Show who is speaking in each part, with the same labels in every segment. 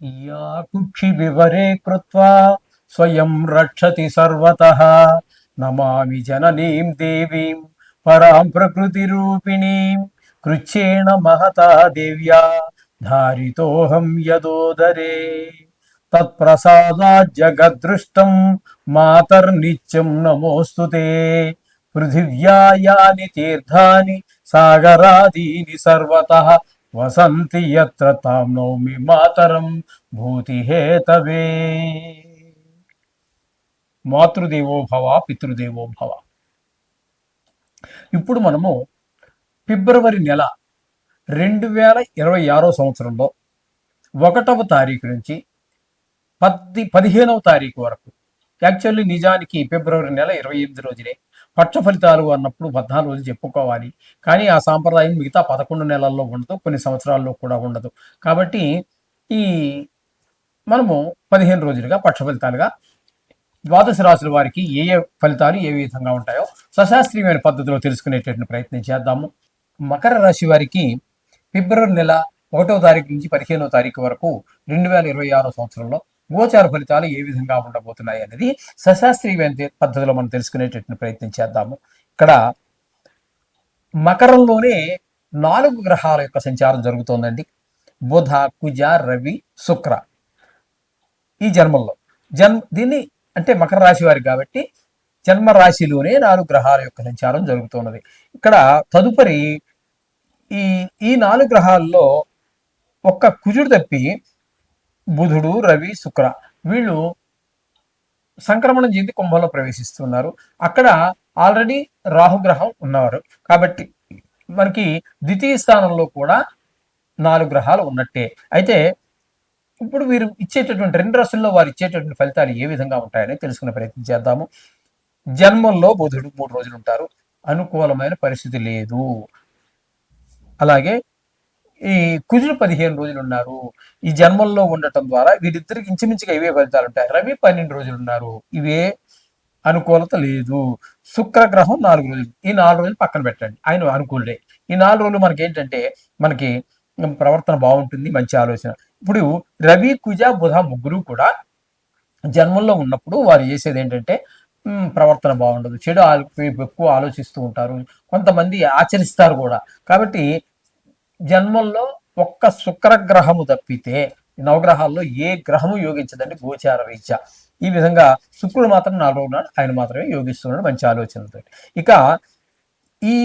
Speaker 1: या कुक्षिविवरे कृत्वा स्वयं रक्षति सर्वतः नमामि जननीं देवीं परां प्रकृतिरूपिणीं कृच्छ्रेण महता देव्या धारितोऽहं यदोदरे तत्प्रसादात् जगद्दृष्टं मातर्नित्यं नमोऽस्तु ते पृथिव्या यानि तीर्थानि सागरादीनि सर्वतः वसन्ति यत्र तां नौमि मातरं భూతిహేతవే. మాతృదేవో భవ పితృదేవో భవ. ఇప్పుడు మనము ఫిబ్రవరి నెల 2026 సంవత్సరంలో 1వ తారీఖు నుంచి 15వ తారీఖు వరకు, యాక్చువల్లీ నిజానికి ఫిబ్రవరి నెల 28 రోజులే పక్ష ఫలితాలు అన్నప్పుడు 14 రోజులు చెప్పుకోవాలి. కానీ ఆ సాంప్రదాయం మిగతా 11 నెలల్లో ఉండదు, కొన్ని సంవత్సరాల్లో కూడా ఉండదు. కాబట్టి ఈ మనము 15 రోజులుగా పక్ష ఫలితాలుగా ద్వాదశ రాశుల వారికి ఏ ఏ ఫలితాలు ఏ విధంగా ఉంటాయో సశాస్త్రీయమైన పద్ధతిలో తెలుసుకునేటటువంటి ప్రయత్నం చేద్దాము. మకర రాశి వారికి ఫిబ్రవరి నెల 1వ తారీఖు నుంచి 15వ తారీఖు వరకు 2026 సంవత్సరంలో గోచార ఫలితాలు ఏ విధంగా ఉండబోతున్నాయి అనేది సశాస్త్రీయమైన పద్ధతిలో మనం తెలుసుకునేటటువంటి ప్రయత్నం చేద్దాము. ఇక్కడ మకరంలోనే 4 గ్రహాల యొక్క సంచారం జరుగుతోందండి. బుధ, కుజ, రవి, శుక్ర ఈ జన్మల్లో దీన్ని అంటే మకర రాశి వారికి కాబట్టి జన్మ రాశిలోనే 4 గ్రహాల యొక్క సంచారం జరుగుతున్నది. ఇక్కడ తదుపరి ఈ 4 గ్రహాల్లో ఒక్క కుజుడు తప్పి బుధుడు, రవి, శుక్ర వీళ్ళు సంక్రమణం చెంది కుంభంలో ప్రవేశిస్తున్నారు. అక్కడ ఆల్రెడీ రాహుగ్రహం ఉన్నవారు కాబట్టి మనకి ద్వితీయ స్థానంలో కూడా 4 గ్రహాలు ఉన్నట్టే. అయితే ఇప్పుడు వీరు ఇచ్చేటటువంటి 2 రాశుల్లో వారు ఇచ్చేటటువంటి ఫలితాలు ఏ విధంగా ఉంటాయని తెలుసుకునే ప్రయత్నం చేద్దాము. జన్మంలో బుధుడు 3 రోజులు ఉంటారు, అనుకూలమైన పరిస్థితి లేదు. అలాగే ఈ కుజుడు 15 రోజులు ఉన్నారు. ఈ జన్మంలో ఉండటం ద్వారా వీరిద్దరికి ఇంచుమించుగా ఇవే ఫలితాలు ఉంటాయి. రవి 12 రోజులు ఉన్నారు, ఇవే అనుకూలత లేదు. శుక్రగ్రహం 4 రోజులు, ఈ 4 రోజులు పక్కన పెట్టండి, ఆయన అనుకూలుడే. ఈ 4 రోజులు మనకి ఏంటంటే మనకి ప్రవర్తన బాగుంటుంది, మంచి ఆలోచన. ఇప్పుడు రవి, కుజ, బుధ ముగ్గురు కూడా జన్మంలో ఉన్నప్పుడు వారు చేసేది ఏంటంటే ప్రవర్తన బాగుండదు, చెడు ఎక్కువ ఆలోచిస్తూ ఉంటారు, కొంతమంది ఆచరిస్తారు కూడా. కాబట్టి జన్మంలో ఒక్క శుక్రగ్రహము తప్పితే నవగ్రహాల్లో ఏ గ్రహము యోగించదండి గోచార రీత్యా. ఈ విధంగా శుక్రుడు మాత్రం 4 రోజులు ఉన్నాడు, ఆయన మాత్రమే యోగిస్తున్నాడు మంచి ఆలోచనతో. ఇక ఈ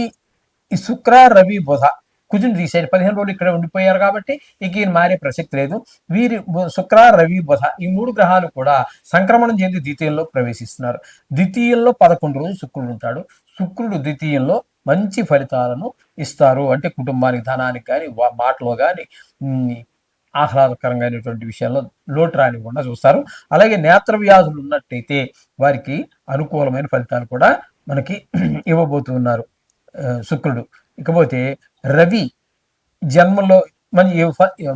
Speaker 1: శుక్ర, రవి, బుధ కుజుని తీసేది 15 రోజులు ఇక్కడ ఉండిపోయారు కాబట్టి ఇక ఈయన మారే ప్రసక్తి లేదు. వీరి శుక్ర, రవి, బుధ ఈ 3 గ్రహాలు కూడా సంక్రమణం చెంది ద్వితీయంలో ప్రవేశిస్తున్నారు. ద్వితీయంలో 11 రోజులు శుక్రుడు ఉంటాడు. శుక్రుడు ద్వితీయంలో మంచి ఫలితాలను ఇస్తారు. అంటే కుటుంబానికి, ధనానికి కానీ, మాటలో కానీ ఆహ్లాదకరంగానేటువంటి విషయాల్లో లోటు రానివ్వకుండా చూస్తారు. అలాగే నేత్ర వ్యాధులు ఉన్నట్టయితే వారికి అనుకూలమైన ఫలితాలు కూడా మనకి ఇవ్వబోతున్నారు శుక్రుడు. ఇకపోతే రవి జన్మలో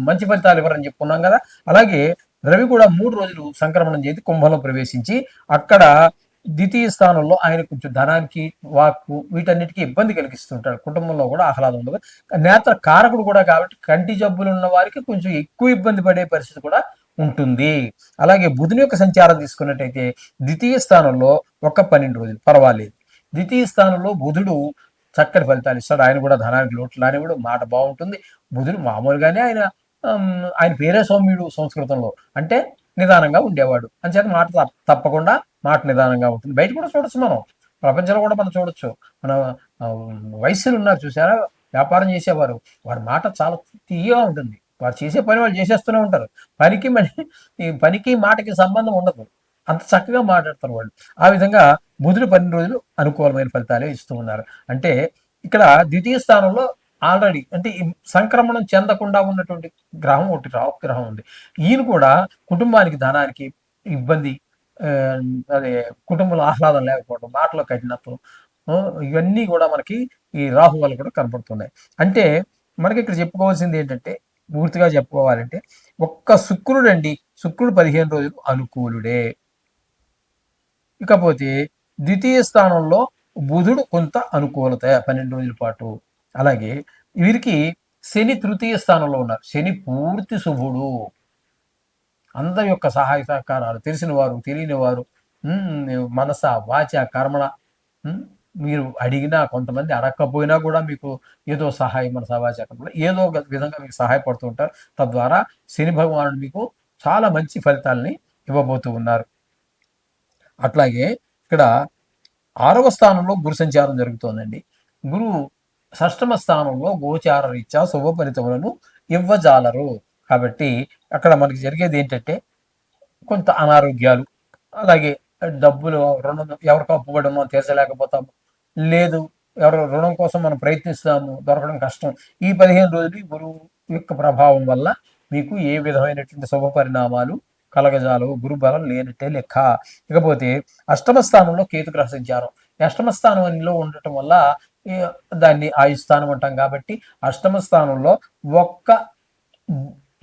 Speaker 1: మంచి ఫలితాలు ఇవ్వరని చెప్పుకున్నాం కదా. అలాగే రవి కూడా 3 రోజులు సంక్రమణం చేసి కుంభంలో ప్రవేశించి అక్కడ ద్వితీయ స్థానంలో ఆయన కొంచెం ధనానికి, వాక్కు వీటన్నిటికీ ఇబ్బంది కలిగిస్తుంటాడు. కుటుంబంలో కూడా ఆహ్లాదం ఉండదు. నేత్ర కారకుడు కూడా కాబట్టి కంటి జబ్బులు ఉన్న వారికి కొంచెం ఎక్కువ ఇబ్బంది పడే పరిస్థితి కూడా ఉంటుంది. అలాగే బుధుని యొక్క సంచారం తీసుకున్నట్టయితే ద్వితీయ స్థానంలో 12 రోజులు పర్వాలేదు. ద్వితీయ స్థానంలో బుధుడు చక్కటి ఫలితాలు ఇస్తాడు. ఆయన కూడా ధనానికి లోటు రానివ్వడు, మాట బాగుంటుంది. బుధుడు మామూలుగానే ఆయన పేరే సౌమ్యుడు సంస్కృతంలో, అంటే నిదానంగా ఉండేవాడు. అంచేత మాట తప్పకుండా మాట నిదానంగా ఉంటుంది. బయట కూడా చూడొచ్చు, మనం ప్రపంచంలో కూడా మనం చూడొచ్చు. మన వయస్సులు ఉన్నారు చూసారా, వ్యాపారం చేసేవారు, వారి మాట చాలా తీయగా ఉంటుంది. వారు చేసే పని వాళ్ళు చేసేస్తూనే ఉంటారు. పనికి మాటకి సంబంధం ఉండదు, అంత చక్కగా మాట్లాడతారు వాళ్ళు. ఆ విధంగా బుధుడు 12 రోజులు అనుకూలమైన ఫలితాలే ఇస్తూ ఉన్నారు. అంటే ఇక్కడ ద్వితీయ స్థానంలో ఆల్రెడీ అంటే సంక్రమణం చెందకుండా ఉన్నటువంటి గ్రహం ఒకటి రాహు గ్రహం ఉంది. ఈయన కూడా కుటుంబానికి, ధనానికి ఇబ్బంది, అదే కుటుంబంలో ఆహ్లాదం లేకపోవడం, మాటలో కఠినత్వం, ఇవన్నీ కూడా మనకి ఈ రాహు వల్ల కూడా కనపడుతున్నాయి. అంటే మనకి ఇక్కడ చెప్పుకోవాల్సింది ఏంటంటే, పూర్తిగా చెప్పుకోవాలంటే ఒక్క శుక్రుడు అండి, శుక్రుడు 15 రోజులు అనుకూలుడే. ఇకపోతే ద్వితీయ స్థానంలో బుధుడు కొంత అనుకూలత 12 రోజుల పాటు. అలాగే వీరికి శని తృతీయ స్థానంలో ఉన్నారు. శని పూర్తి శుభుడు, అందరి యొక్క సహాయ సహకారాలు తెలిసిన వారు తెలియని వారు మనస వాచ కర్మణ ఉమ్, మీరు అడిగినా కొంతమంది అడగకపోయినా కూడా మీకు ఏదో సహాయం మన సవాచ కర్మణ ఏదో ఒక విధంగా మీకు సహాయపడుతూ ఉంటారు. తద్వారా శని భగవానుడు మీకు చాలా మంచి ఫలితాలని ఇవ్వబోతూ ఉన్నారు. అట్లాగే ఇక్కడ 6వ స్థానంలో గురు సంచారం జరుగుతోందండి. గురువు షష్టమ స్థానంలో గోచార రీత్యా శుభ ఫలితములను ఇవ్వజాలరు. కాబట్టి అక్కడ మనకి జరిగేది ఏంటంటే కొంత అనారోగ్యాలు, అలాగే డబ్బులు రుణం ఎవరికో అప్పుబడమో తీర్చలేకపోతాము, లేదు ఎవరో రుణం కోసం మనం ప్రయత్నిస్తాము, దొరకడం కష్టం. ఈ 15 రోజులు గురువు యొక్క ప్రభావం వల్ల మీకు ఏ విధమైనటువంటి శుభ పరిణామాలు కలగజాలవు. గురు బలం లేనట్టే లెక్క. ఇకపోతే అష్టమ స్థానంలో కేతు గ్రహ సంచారం. అష్టమ స్థానంలో ఉండటం వల్ల దాన్ని ఆయుస్థానం అంటాం. కాబట్టి అష్టమ స్థానంలో ఒక్క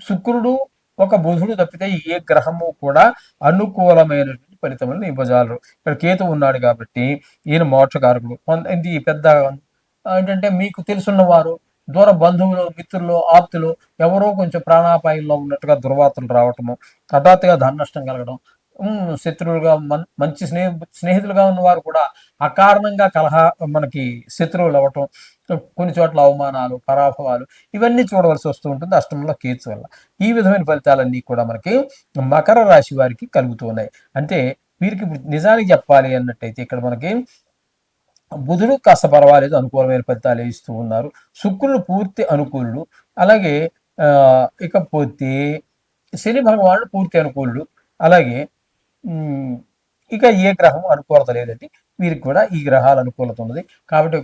Speaker 1: శుక్రుడు ఒక బుధుడు తప్పితే ఏ గ్రహము కూడా అనుకూలమైనటువంటి ఫలితములను ఇవ్వజాలరు. ఇక్కడ కేతు ఉన్నాడు కాబట్టి ఈయన మోక్షకారకుడు. ఇది పెద్ద ఏంటంటే మీకు తెలుసున్న వారు, దూర బంధువులు, మిత్రులు, ఆప్తులు ఎవరో కొంచెం ప్రాణాపాయంలో ఉన్నట్టుగా దుర్వార్తలు రావటము, హఠాత్తుగా ధన నష్టం కలగడం, శత్రువులుగా మంచి స్నేహితులుగా ఉన్నవారు కూడా అకారణంగా మనకి శత్రువులు అవ్వటం, కొన్ని చోట్ల అవమానాలు, పరాభవాలు ఇవన్నీ చూడవలసి వస్తూ ఉంటుంది అష్టమంలో కేతు వల్ల. ఈ విధమైన ఫలితాలన్నీ కూడా మనకి మకర రాశి వారికి కలుగుతూ ఉన్నాయి. అంటే వీరికి నిజానికి చెప్పాలి అన్నట్టయితే ఇక్కడ మనకి బుధుడు కాస్త పర్వాలేదు, అనుకూలమైన ఫలితాలు ఇస్తూ ఉన్నారు. శుక్రుడు పూర్తి అనుకూలుడు. అలాగే ఇకపోతే శని భగవానుడు పూర్తి అనుకూలుడు. అలాగే ఇక ఏ గ్రహం అనుకూలత లేదండి. వీరికి కూడా ఈ గ్రహాల అనుకూలత ఉన్నది. కాబట్టి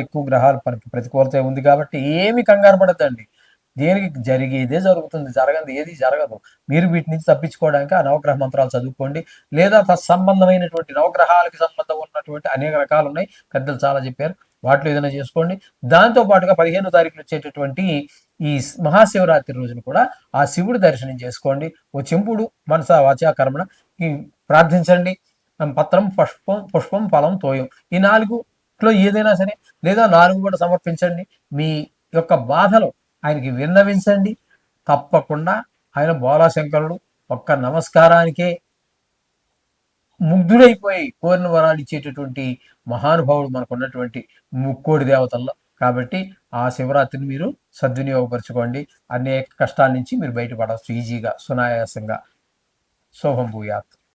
Speaker 1: ఎక్కువ గ్రహాలు మనకి ప్రతికూలత ఉంది కాబట్టి ఏమి కంగారు పడద్దండి. దేనికి జరిగేదే జరుగుతుంది, జరగదు ఏది జరగదు. మీరు వీటి నుంచి తప్పించుకోవడానికి ఆ నవగ్రహ మంత్రాలు చదువుకోండి, లేదా తత్సంబంధమైనటువంటి నవగ్రహాలకి సంబంధం ఉన్నటువంటి అనేక రకాలు ఉన్నాయి, పెద్దలు చాలా చెప్పారు, వాటిలో ఏదైనా చేసుకోండి. దాంతో పాటుగా 15వ తారీఖున వచ్చేటటువంటి ఈ మహాశివరాత్రి రోజున కూడా ఆ శివుడి దర్శనం చేసుకోండి. ఓ చెంపుడు మనస వాచా కర్మణ ప్రార్థించండి. పత్రం, పుష్పం, ఫలం, తోయం ఈ 4లో ఏదైనా సరే, లేదా 4 కూడా సమర్పించండి. మీ యొక్క బాధలు ఆయనకి విన్నవించండి. తప్పకుండా ఆయన బోలాశంకరుడు. ఒక్క నమస్కారానికే ముగ్ధుడైపోయి కోరిన వరాలు ఇచ్చేటటువంటి మహానుభావుడు మనకు ఉన్నటువంటి ముక్కోడి దేవతల్లో. కాబట్టి ఆ శివరాత్రిని మీరు సద్వినియోగపరచుకోండి. అనేక కష్టాల నుంచి మీరు బయటపడవచ్చు ఈజీగా, సునాయాసంగా. శుభం భూయాత్.